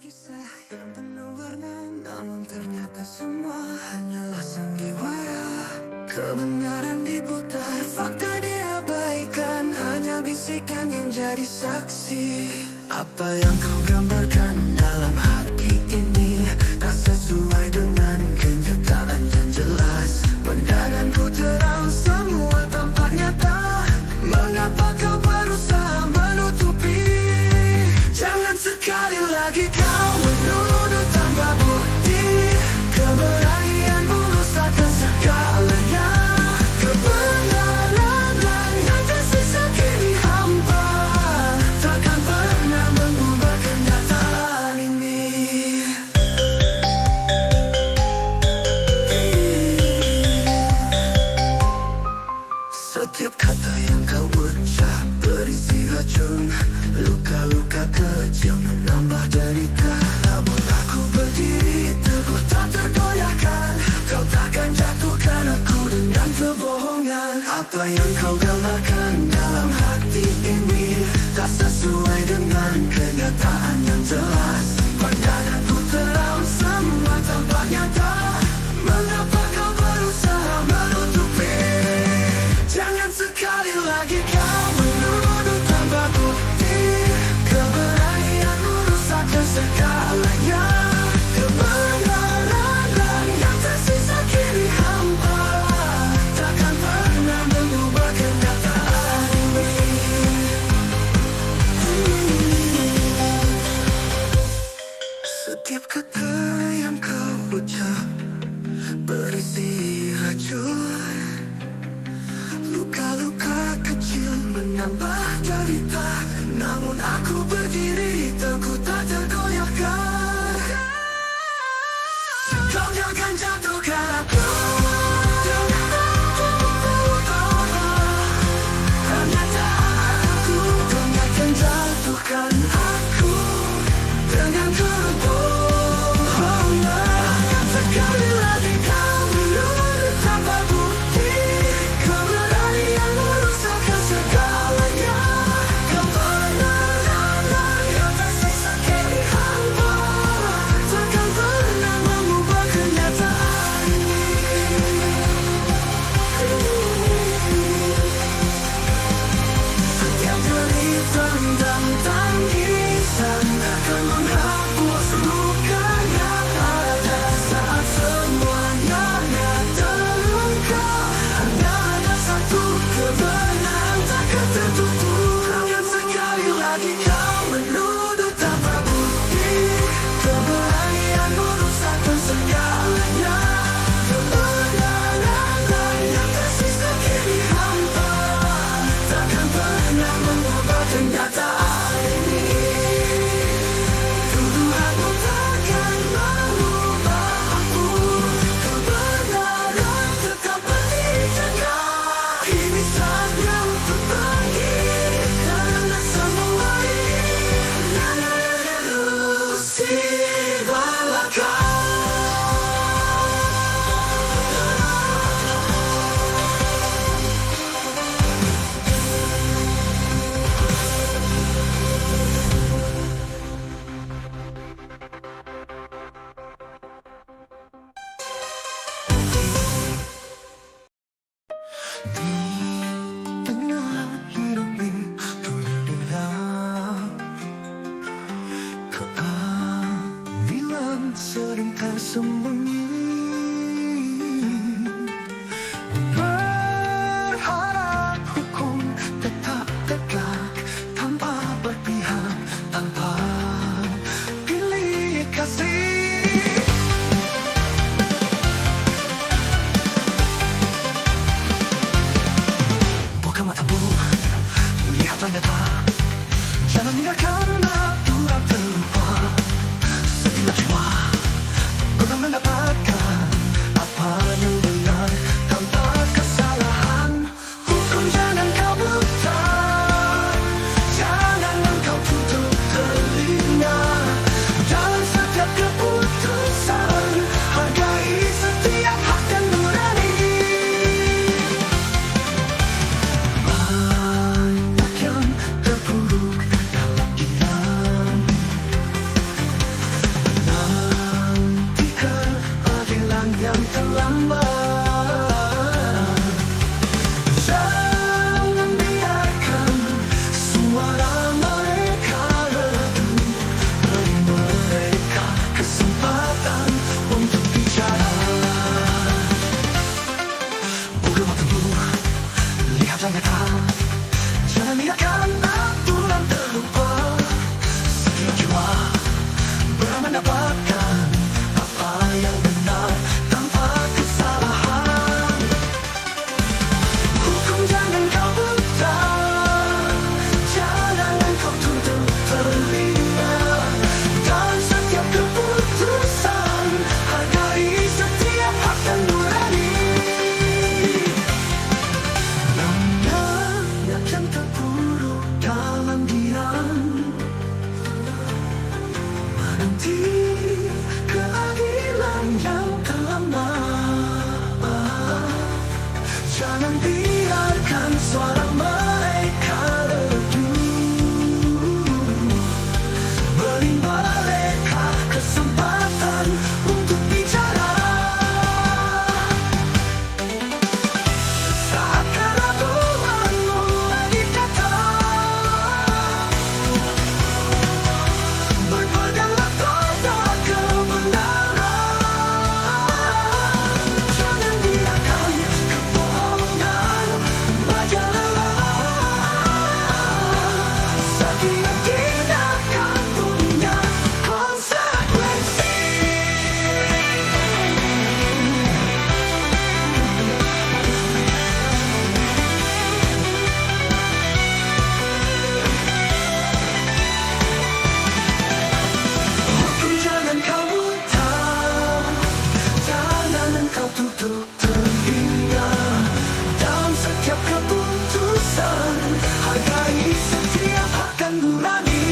kisah yang penuh warna, namun ternyata semua hanyalah sandiwara. Kebenaran diputar, fakta diabaikan, hanya bisikan yang jadi saksi. Apa yang kau gambarkan dalam hati ini tak sesuai dengan kenyataan yang jelas. Pandangan ku terang, semua tampak nyata. Mengapa kau berusaha menutupi? Jangan sekali lagi kau menuduh tanpa bukti. Keberanian merusakkan segalanya. Kebenaran yang tersisa kini hampa, takkan pernah mengubah kenyataan ini. Setiap kata yang kau ucap berisi racun. Luka-luka kecil menambah derita. Namun aku berdiri teguh tak tergoyahkan. Kau takkan jatuhkan aku dengan kebohongan. Apa yang kau gambarkan dalam hati ini tak sesuai dengan kenyataan yang jelas. Pandanganku terang, semua tampak nyata. Mengapa kau berusaha menutupi? Jangan sekali lagi kau menuduh tanpa bukti. Keberanian merusakkan segalanya. Kebenaran yang tersisa kini hampa, takkan pernah mengubah kenyataan ini. Setiap kata yang kau ucap berisi racun. Luka-luka kecil menambah derita. Namun aku berdiri teguh tak tergoyahkan. Kau jangan jatuhkan aku. Ternyata aku jangan jatuhkan aku dengan kebohongan. Sekali lagi kau menuduh tanpa bukti. Keberanian merusakkan segalanya. Kebenaran yang tersisa kini hampa, takkan pernah mengubah kenyataan ini. Setiap derita dan tangisan akan menghapus luka yang ada. Saat semuanya terungkap, hanya ada satu kebenaran takkan tertutup. Jangan sekali lagi kau menuduh tanpa bukti. Keberanian merusakkan segalanya. Kebenaran yang tersisa kini hampa, takkan pernah mengubah kenyataan ini. Tuduhanmu takkan mengubah aku. Kebenaran tetap berjaga. Ini saatnya untuk pergi, karena semua ini hanya ilusi belaka. Tengah hidup ini keadilan sering tersembunyi. Berharap hukum tetap tegak, tanpa berpihak, tanpa pilih kasih. Buka matamu, lihatlah nyata. Jangan biarkan aturan terlupa. Setiap jiwa guna mendapat nanti keadilan yang terlama. Jangan biarkan suara mereka redup. Beri mereka kesempatan untuk bicara. Saat keraguan mulai datang, berpeganglah pada kebenaran. Jangan biarkan kebohongan merajalela. Setiap tindakan punya konsekuensi. Hukum jangan kau buta, jangan kau tutup telinga. Dalam setiap keputusan, hargai setiap hak dan nurani.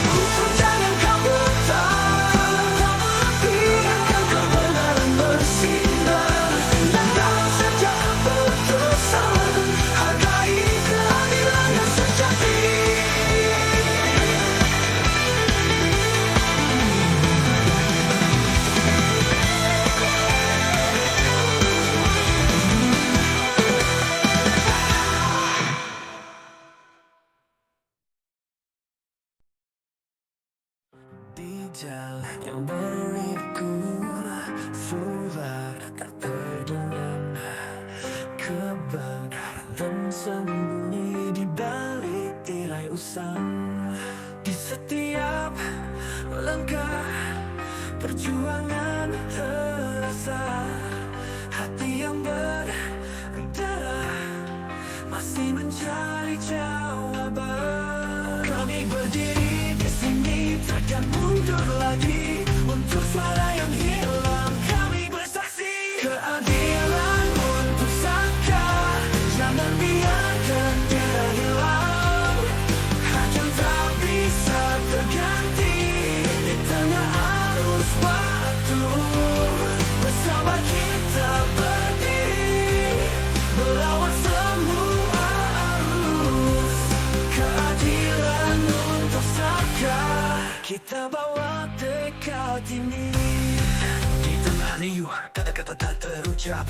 Hukum jangan kau buta, biarkan kebenaran bersinar. Dan dalam setiap keputusan, hargai keadilan yang sejati. Di jalan yang beriku, surat tak terdengar. Kebenaran sembunyi di balik tirai usang. Di setiap langkah perjuangan terasa, hati yang berdarah masih mencari jawaban. Kami berdiri di sini, takkan mundur lagi untuk suara yang hilang. Kami bersaksi keadilan untuk Saka. Jangan biarkan dia hilang. Hak yang tak bisa terganti di tengah arus waktu. Bersama kita berdiri, melawan semua arus. Keadilan untuk Saka, kita bawa tekad ini. Di tengah riuh, kata-kata tak terucap.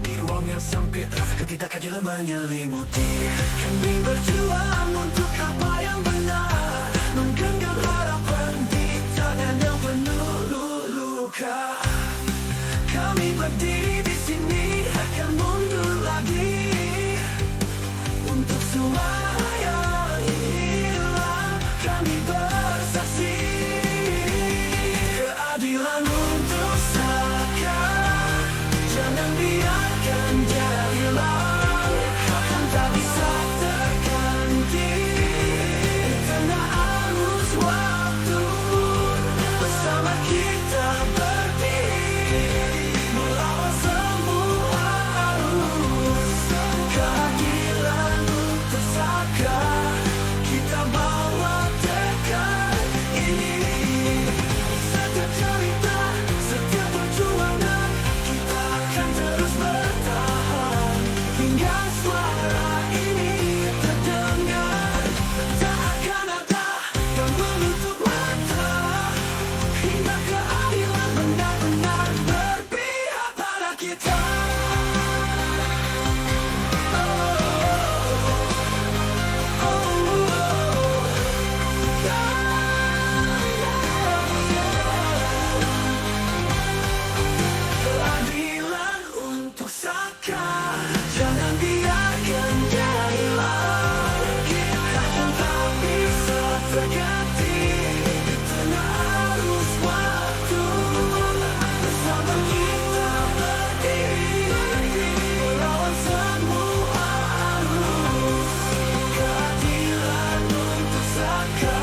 Di ruang yang sempit, rasa ketidakadilan menyelimuti. Kami berjuang untuk apa yang benar, menggenggam harapan di tangan yang penuh luka. Kami berdiri di sini, akan mundur lagi untuk suara yang hilang. Kami bersaksi keadilan untuk Saka. Jangan biarkan dia hilang. Akan tak bisa terganti di tengah arus waktu. Bersama kita berdiri, melawan semua arus. Keadilan untuk Saka, kita bawa tekad ini. Setiap cerita, setiap perjuangan, kita akan terus bertahan hingga suara ini terdengar. Tak akan ada yang menutup mata hingga keadilan benar-benar berpihak pada kita. Keadilan untuk Saka. Jangan biarkan dia hilang. Takkan tak bisa terganti di tengah arus waktu. Bersama kita berdiri, melawan semua arus. Keadilan untuk Saka,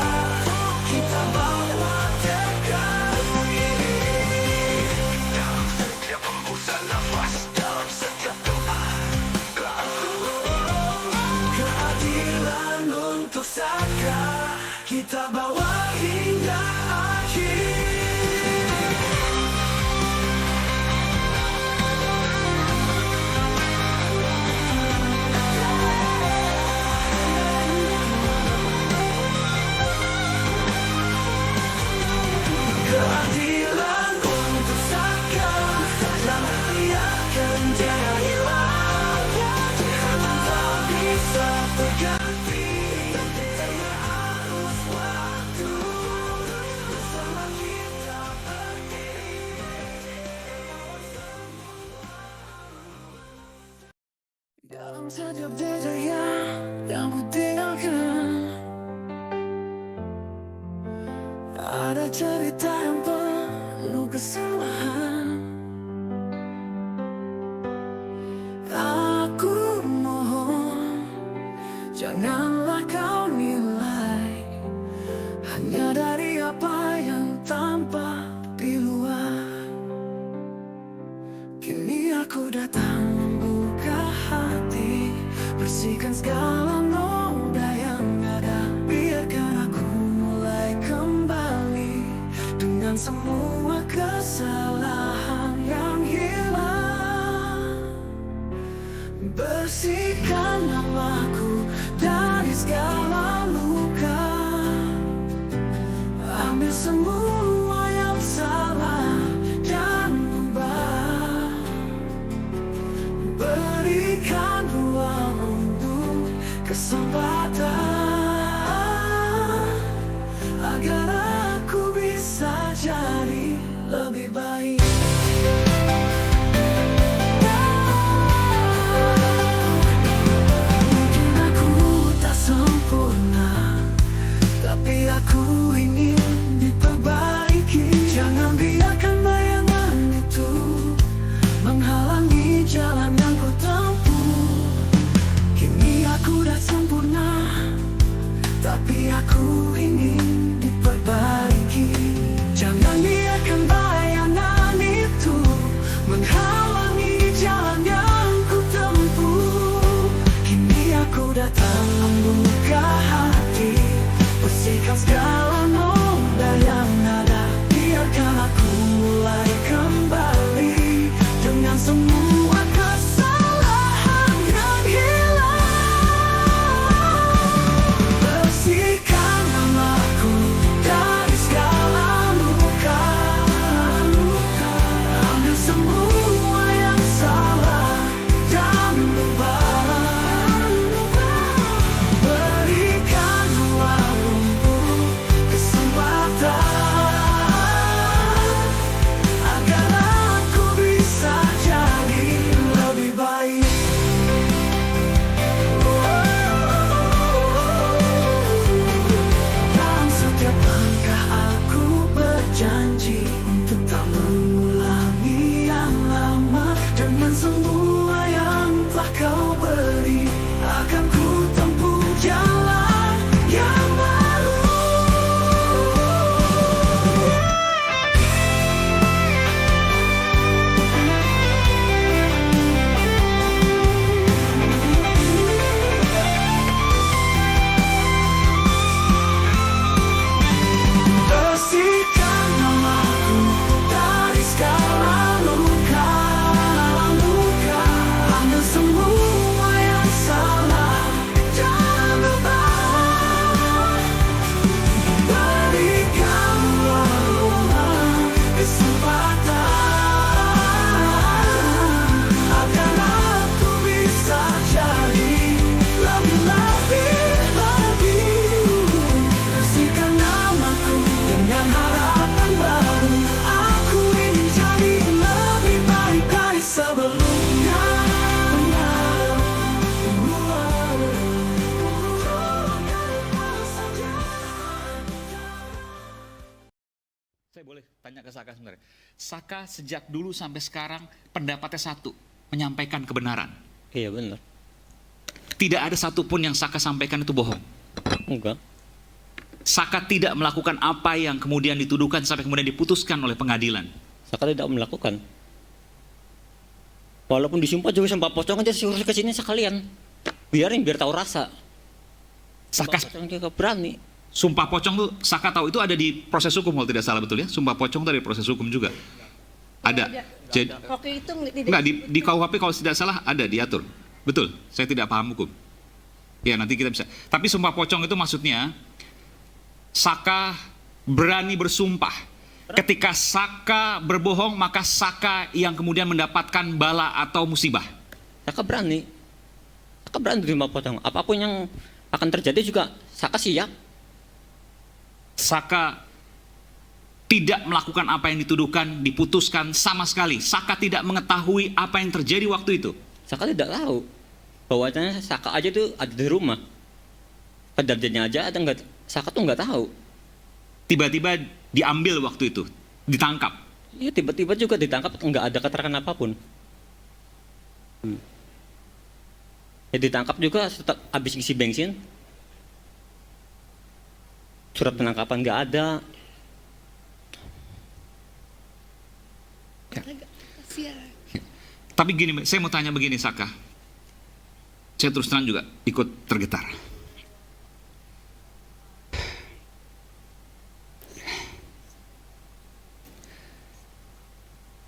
kita bawa tekad ini. Dalam setiap hembusan nafas, dalam setiap doa, keadilan untuk Saka, kita bawa hingga ada beda yang ku tinggalkan. Ada cerita yang penuh kesalahan. Aku mohon, janganlah kau nilai hanya dari apa yang tampak di luar. Kini aku datang membuka hati, bersihkan segala noda yang ada. Biarkan aku mulai kembali dengan semua kesalahan yang hilang. Bersihkan namaku dari segala luka. Ambil semua yang salah dan ubah. Berikan ruang untuk kesempatan, agar aku bisa jadi lebih baik. Mungkin aku tak sempurna, tapi aku ingin diperbaiki. Jangan biarkan bayangan itu menghalangi jalan yang ku tempuh. Kini aku dah sempurna, tapi aku ingin diperbaiki. Jangan biarkan bayangan itu menghalangi jalan yang ku tempuh. Kini aku datang membuka hati, bersihkan segala noda yang ada. Biarkan aku mulai kembali dengan semua kesalahan yang hilang. Bersihkan namaku dari segala luka. Ambil semua yang salah dan ubah. Berikan ruang untuk kesempatan, agar aku bisa jadi lebih baik. Dalam setiap langkah aku berjanji untuk tak mengulangi yang lama. Dengan semua yang telah kau beri, akan ku tempuh jalan yang baru. Bersihkan namaku dari segala luka. Ambil semua yang salah dan ubah. Berikan ruang kesempatan, agar aku bisa jadi lebih lagi. Bersihkan namaku dengan harapan baru. Aku ingin jadi lebih baik dari sebelumnya. Saya boleh tanya ke Saka sebenarnya. Saka sejak dulu sampai sekarang pendapatnya satu, menyampaikan kebenaran. Iya benar. Tidak ada satupun yang Saka sampaikan itu bohong. Enggak. Saka tidak melakukan apa yang kemudian dituduhkan sampai kemudian diputuskan oleh pengadilan. Saka tidak melakukan. Walaupun disumpah juga sumpah pocong aja suruh ke sini sekalian. Biarin biar tahu rasa. Saka Sumpah pocong juga berani. sumpah pocong tuh Saka tahu itu ada di proses hukum kalau tidak salah, betul ya? Sumpah pocong dari proses hukum juga. Ada. Jadi Waktu itu enggak di KUHP kalau tidak salah ada diatur. Betul. Saya tidak paham hukum. Ya nanti kita bisa. Tapi sumpah pocong itu maksudnya Saka berani bersumpah. Ketika Saka berbohong, maka Saka yang kemudian mendapatkan bala atau musibah. Saka berani. Saka berani terima pocong. Apapun yang akan terjadi juga Saka siap. Saka tidak melakukan apa yang dituduhkan, diputuskan sama sekali. Saka tidak mengetahui apa yang terjadi waktu itu. Saka tidak tahu. bahwasanya Saka aja tuh ada di rumah. Kejadiannya aja ada nggak, Saka tuh nggak tahu. Tiba-tiba diambil waktu itu, ditangkap. Iya tiba-tiba juga ditangkap, nggak ada keterangan apapun. Ya ditangkap juga setelah habis isi bensin. Surat penangkapan nggak ada. Tapi gini, saya mau tanya begini Saka. Saya terus terang juga ikut tergetar.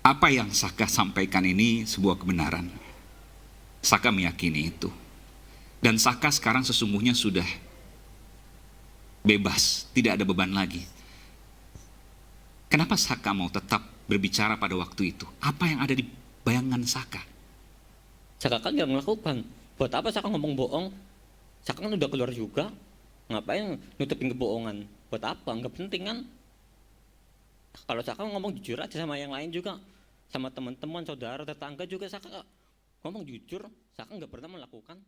Apa yang Saka sampaikan ini sebuah kebenaran. Saka meyakini itu. Dan Saka sekarang sesungguhnya sudah bebas, tidak ada beban lagi. Kenapa Saka mau tetap berbicara pada waktu itu? Apa yang ada di bayangan Saka? Saka kan nggak melakukan. Buat apa Saka ngomong bohong? Saka kan udah keluar juga. Ngapain nutupin kebohongan? Buat apa? Nggak penting kan? Kalau Saka ngomong jujur aja sama yang lain juga, sama teman-teman, saudara, tetangga juga Saka ngomong jujur. Saka nggak pernah melakukan.